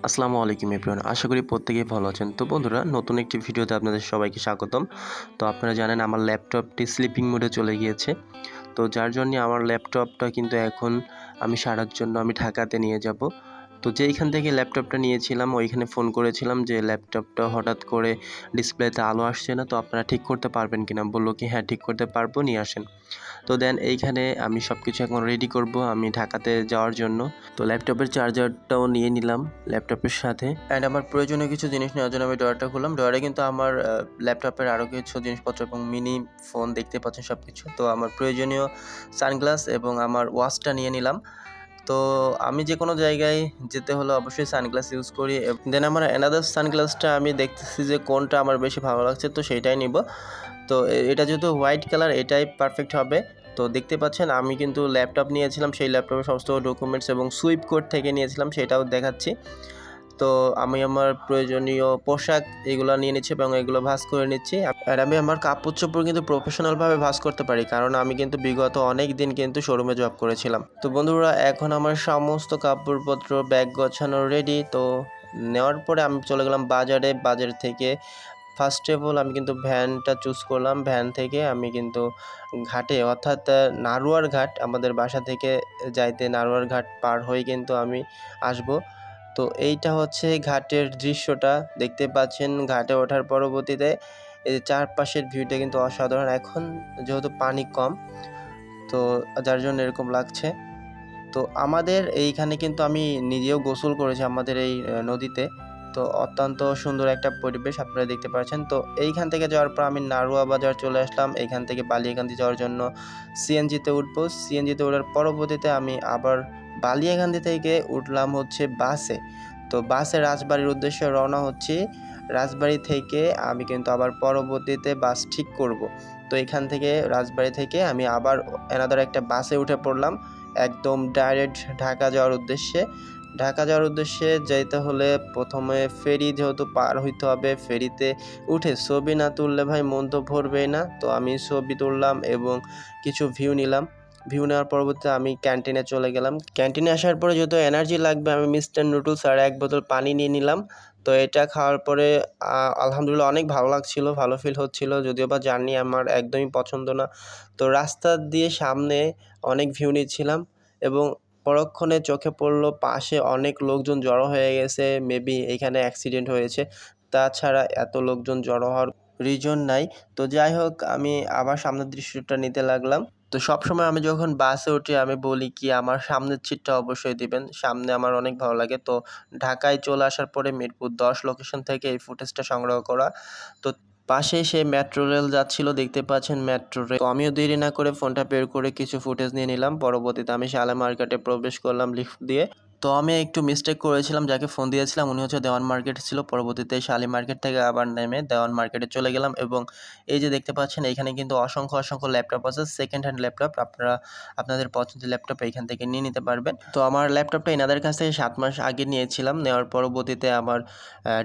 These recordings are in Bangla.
আসসালামু আলাইকুম এভরিওয়ান, আশা করি প্রত্যেকেই ভালো আছেন। তো বন্ধুরা, নতুন একটি ভিডিওতে আপনাদের সবাইকে স্বাগতম। তো আপনারা জানেন আমার ল্যাপটপটি স্লিপিং মোডে চলে গিয়েছে। তো যার জন্যে আমার ল্যাপটপটা কিন্তু এখন আমি সারার জন্য ঢাকাতে নিয়ে যাব। তো যেইখান থেকে ল্যাপটপটা নিয়েছিলাম ওইখানে ফোন করেছিলাম যে ল্যাপটপটা হঠাৎ করে ডিসপ্লেতে আলো আসছে না, তো আপনারা ঠিক করতে পারবেন কিনা। বললো কি হ্যাঁ ঠিক করতে পারবো, নিয়ে আসেন। তো দেন এইখানে আমি সব কিছু এখন রেডি করব আমি ঢাকাতে যাওয়ার জন্য। তো ল্যাপটপের চার্জারটাও নিয়ে নিলাম ল্যাপটপের সাথে, অ্যান্ড আমার প্রয়োজনীয় কিছু জিনিস নেওয়ার জন্য আমি ড্রয়ারটা খুললাম। ড্রয়ারে কিন্তু আমার ল্যাপটপের আরও কিছু জিনিসপত্র এবং মিনি ফোন দেখতে পাচ্ছেন সব কিছু। তো আমার প্রয়োজনীয় সানগ্লাস এবং আমার ওয়াচটা নিয়ে নিলাম। তো আমি যে কোনো জায়গায় যেতে হলে অবশ্যই সানগ্লাস ইউজ করি। দেন আমার অ্যানাদার সানগ্লাসটা আমি দেখতেছি যে কোনটা আমার বেশি ভালো লাগছে, তো সেইটাই নিব। তো এটা যেহেতু হোয়াইট কালার, এটাই পারফেক্ট হবে। তো দেখতে পাচ্ছেন আমি কিন্তু ল্যাপটপ নিয়েছিলাম, সেই ল্যাপটপের সমস্ত ডকুমেন্টস এবং সুইপ কোড থেকে নিয়েছিলাম, সেটাও দেখাচ্ছি। তো আমি আমার প্রয়োজনীয় পোশাক এগুলো নিয়ে নিচ্ছি এবং এগুলো ভাঁজ করে নিচ্ছি। আর আমি আমার কাপড় চোপড় কিন্তু প্রফেশনালভাবে ভাঁজ করতে পারি, কারণ আমি কিন্তু বিগত অনেক দিন কিন্তু শোরুমে জব করেছিলাম। তো বন্ধুরা, এখন আমার সমস্ত কাপড়পত্র ব্যাগ গোছানো রেডি। তো নেওয়ার পরে আমি চলে গেলাম বাজারে। বাজার থেকে ফার্স্ট অফ অল আমি কিন্তু ভ্যানটা চুজ করলাম। ভ্যান থেকে আমি কিন্তু ঘাটে, অর্থাৎ নারুয়ার ঘাট, আমাদের বাসা থেকে যাইতে নারুয়ার ঘাট পার হয়ে কিন্তু আমি আসব। তো এইটা হচ্ছে ঘাটের দৃশ্যটা, দেখতে পাচ্ছেন। ঘাটে ওঠার পরবর্তীতে এই চারপাশের ভিউটা কিন্তু অসাধারণ। এখন যেহেতু পানি কম, তো যার জন্য এরকম লাগছে। তো আমাদের এইখানে কিন্তু আমি নিজেও গোসল করেছি আমাদের এই নদীতে। তো অত্যন্ত সুন্দর একটা পরিবেশ আপনারা দেখতে পাচ্ছেন। তো এইখান থেকে যাওয়ার পর আমি নারুয়া বাজার চলে আসলাম। এইখান থেকে বালিয়াকান্দি যাওয়ার জন্য সিএনজিতে উঠবো। সিএনজিতে ওঠার পরবর্তীতে আমি আবার বালিয়াকান্দি থেকে উঠলাম হচ্ছে বাসে। তো বাসে রাজবাড়ির উদ্দেশ্যে রওনা হচ্ছি। রাজবাড়ি থেকে আমি কিন্তু আবার পরবর্তীতে বাস ঠিক করব। তো এখান থেকে রাজবাড়ি থেকে আমি আবার অ্যানাদার একটা বাসে উঠে পড়লাম, একদম ডাইরেক্ট ঢাকা যাওয়ার উদ্দেশ্যে। ঢাকা যাওয়ার উদ্দেশ্যে যেতে হলে প্রথমে ফেরি যেহেতু পার হইতে হবে, ফেরিতে উঠে ছবি না তুললে ভাই মন তো ভরবেই না। তো আমি ছবি তুললাম এবং কিছু ভিউ নিলাম। ভিউ নেওয়ার পরবর্তীতে আমি ক্যান্টিনে চলে গেলাম। ক্যান্টিনে আসার পরে যেহেতু এনার্জি লাগবে, আমি মিস্টার নুডলস আর এক বোতল পানি নিয়ে নিলাম। তো এটা খাওয়ার পরে আলহামদুলিল্লাহ অনেক ভালো লাগছিল, ভালো ফিল হচ্ছিল, যদিও বা জার্নি আমার একদমই পছন্দ না। তো রাস্তা দিয়ে সামনে অনেক ভিউ নিচ্ছিলাম এবং পরক্ষণে চোখে পড়লো পাশে অনেক লোকজন জড়ো হয়ে গেছে। মেবি এখানে অ্যাক্সিডেন্ট হয়েছে, তাছাড়া এত লোকজন জড়ো হওয়ার রিজন নাই। তো যাই হোক, আমি আবার সামনের দৃশ্যটা নিতে লাগলাম। তো সবসময় আমি যখন বাসে উঠি আমি বলি কি আমার সামনের সিটটা অবশ্যই দিবেন, সামনে আমার অনেক ভালো লাগে। তো ঢাকায় চলে আসার পরে মিরপুর 10 লোকেশন থেকে এই ফুটেজটা সংগ্রহ করা। তো পাশে সে মেট্রো রেল যাচ্ছিল, দেখতে পাচ্ছেন মেট্রো রেল। তো আমিও দেরি না করে ফোনটা বের করে কিছু ফুটেজ নিয়ে নিলাম। পরবর্তীতে আমি শালা মার্কেটে প্রবেশ করলাম লিফট দিয়ে। তো আমি একটু মিস্টেক করেছিলাম, যাকে ফোন দিয়েছিলাম উনি হচ্ছে দেওয়ান মার্কেট ছিল। পরবর্তীতে শালি মার্কেট থেকে আবার নেমে দেওয়ান মার্কেটে চলে গেলাম এবং এই যে দেখতে পাচ্ছেন এখানে কিন্তু অসংখ্য অসংখ্য ল্যাপটপ আছে, সেকেন্ড হ্যান্ড ল্যাপটপ। আপনারা আপনাদের পছন্দের ল্যাপটপ এইখান থেকে নিয়ে নিতে পারবেন। তো আমার ল্যাপটপটা এনাদের কাছ থেকে 7 মাস আগে নিয়েছিলাম। নেওয়ার পরবর্তীতে আমার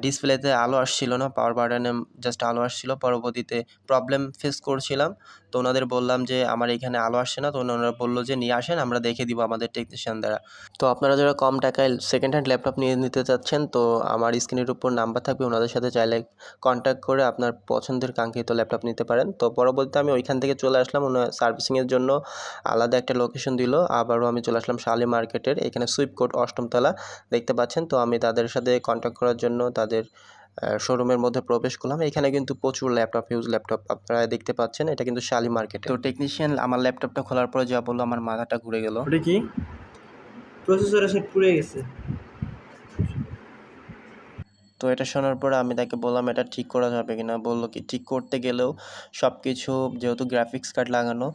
ডিসপ্লেতে আলো আসছিল না, পাওয়ার বাটনে জাস্ট আলো আসছিল। পরবর্তীতে প্রবলেম ফেস করছিলাম। তো ওনাদের বললাম যে আমার এখানে আলো আসছে না। তো ওনারা বললো যে নিয়ে আসেন, আমরা দেখে দিব আমাদের টেকনিশিয়ান দ্বারা। তো আপনারা যারা কম টাকায় সেকেন্ড হ্যান্ড ল্যাপটপ নিয়ে নিতে চাচ্ছেন, তো আমার স্ক্রিনের উপর নাম্বার থাকবে, ওনাদের সাথে চাইলে কন্ট্যাক্ট করে আপনার পছন্দের কাঙ্ক্ষিত ল্যাপটপ নিতে পারেন। তো পরবর্তীতে আমি ওইখান থেকে চলে আসলাম, ওনার সার্ভিসিংয়ের জন্য আলাদা একটা লোকেশন দিল। আবারও আমি চলে আসলাম শালি মার্কেটের এখানে সুইপ কোড 8ম তলা, দেখতে পাচ্ছেন। তো আমি তাদের সাথে কন্ট্যাক্ট করার জন্য তাদের শোরুমের মধ্যে প্রবেশ করলাম। এখানে কিন্তু প্রচুর ল্যাপটপ, হিউজ ল্যাপটপ আপনারা দেখতে পাচ্ছেন। এটা কিন্তু শালি মার্কেটে। তো টেকনিশিয়ান আমার ল্যাপটপটা খোলার পরে যা বললো, আমার মাথাটা ঘুরে গেল। ওটা কি প্রসেসরের সেট পুড়ে গেছে। তো এটা শোনার পরে আমি তাকে বললাম এটা ঠিক করা যাবে কিনা। বললো কি ঠিক করতে গেলেও সব কিছু, যেহেতু গ্রাফিক্স কার্ড লাগানো,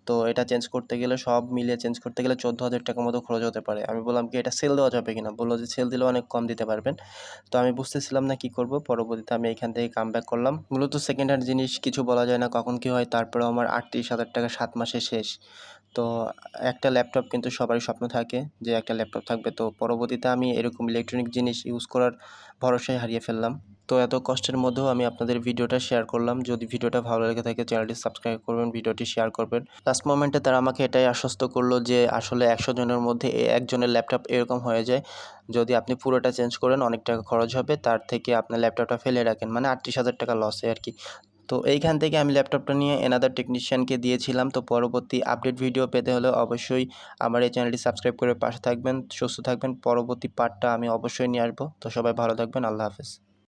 তো এটা চেঞ্জ করতে গেলে সব মিলিয়ে চেঞ্জ করতে গেলে 14,000 টাকা মতো খরচ হতে পারে। আমি বললাম কি এটা সেল দেওয়া যাবে কিনা। বললো যে সেল দিলে অনেক কম দিতে পারবেন। তো আমি বুঝতেছিলাম না কি করব। পরবর্তীতে আমি এখান থেকে কামব্যাক করলাম। মূলত সেকেন্ড হ্যান্ড জিনিস কিছু বলা যায় না কখন কি হয়। তারপরেও আমার 38,000 টাকা 7 মাসে শেষ। তো একটা ল্যাপটপ কিন্তু সবারই স্বপ্ন থাকে যে একটা ল্যাপটপ থাকবে। তো পরবর্তীতে আমি এরকম ইলেকট্রনিক জিনিস ইউজ করার ভরসাই হারিয়ে ফেললাম। তো এত কষ্টের মধ্যেও আমি আপনাদের ভিডিওটা শেয়ার করলাম। যদি ভিডিওটা ভালো লেগে থাকে চ্যানেলটি সাবস্ক্রাইব করবেন, ভিডিওটি শেয়ার করবেন। লাস্ট মোমেন্টে তারা আমাকে এটাই আশ্বস্ত করলো যে আসলে 100 জনের মধ্যে একজনের ল্যাপটপ এরকম হয়ে যায়। যদি আপনি পুরোটা চেঞ্জ করেন অনেক টাকা খরচ হবে, তার থেকে আপনার ল্যাপটপটা ফেলে রাখেন, মানে 38,000 টাকা লসে আর কি। তো এইখান থেকে আমি ল্যাপটপটা নিয়ে এনাদার টেকনিশিয়ানকে দিয়েছিলাম। তো পরবর্তী আপডেট ভিডিও পেতে হলে অবশ্যই আমার এই চ্যানেলটি সাবস্ক্রাইব করে পাশে থাকবেন, সুস্থ থাকবেন। পরবর্তী পার্টটা আমি অবশ্যই নিয়ে আসবো। তো সবাই ভালো থাকবেন, আল্লাহ হাফেজ।